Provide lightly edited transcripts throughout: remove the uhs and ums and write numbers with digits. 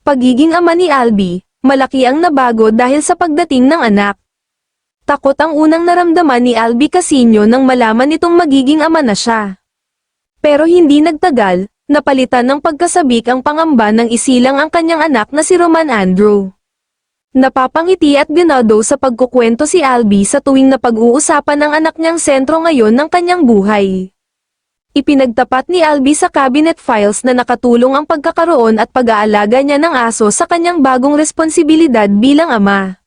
Pagiging ama ni Albie, malaki ang nabago dahil sa pagdating ng anak. Takot ang unang naramdaman ni Albie Casino nang malaman nitong magiging ama na siya. Pero hindi nagtagal, napalitan ng pagkasabik ang pangamba ng isilang ang kanyang anak na si Roman Andrew. Napapangiti at ganado sa pagkukwento si Albie sa tuwing napag-uusapan ng anak niyang sentro ngayon ng kanyang buhay. Ipinagtapat ni Albie sa cabinet files na nakatulong ang pagkakaroon at pag-aalaga niya ng aso sa kanyang bagong responsibilidad bilang ama.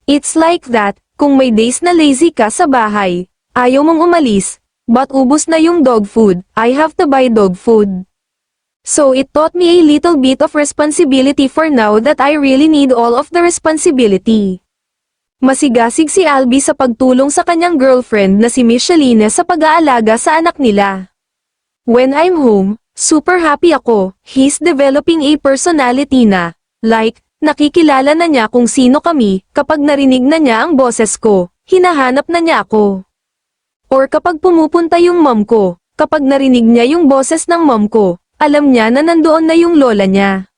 It's like that, kung may days na lazy ka sa bahay, ayaw mong umalis, but ubos na yung dog food, I have to buy dog food. So it taught me a little bit of responsibility for now that I really need all of the responsibility. Masigasig si Albie sa pagtulong sa kanyang girlfriend na si Micheline sa pag-aalaga sa anak nila. When I'm home, super happy ako, he's developing a personality na, like, nakikilala na niya kung sino kami, kapag narinig na niya ang boses ko, hinahanap na niya ako. Or kapag pumupunta yung mom ko, kapag narinig niya yung boses ng mom ko, alam niya na nandoon na yung lola niya.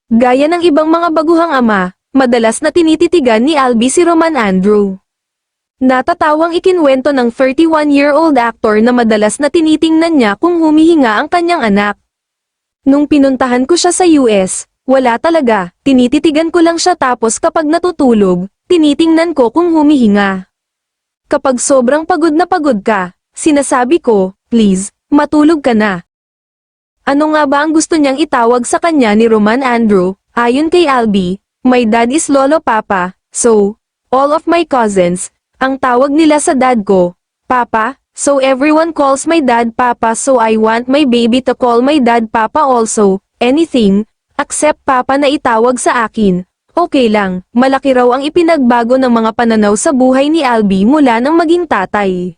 Gaya ng ibang mga baguhang ama, madalas na tinititigan ni Albie si Roman Andrew. Natatawang ikinwento ng 31-year-old actor na madalas na tinitingnan niya kung humihinga ang kanyang anak. Nung pinuntahan ko siya sa US, wala talaga, tinititigan ko lang siya tapos kapag natutulog, tinitingnan ko kung humihinga. Kapag sobrang pagod ka, sinasabi ko, please, matulog ka na. Ano nga ba ang gusto niyang itawag sa kanya ni Roman Andrew? Ayon kay Albie, my dad is Lolo Papa, so, all of my cousins, ang tawag nila sa dad ko, Papa, so everyone calls my dad Papa so I want my baby to call my dad Papa also, anything, except Papa na itawag sa akin. Okay lang, malaki raw ang ipinagbago ng mga pananaw sa buhay ni Albie mula nang maging tatay.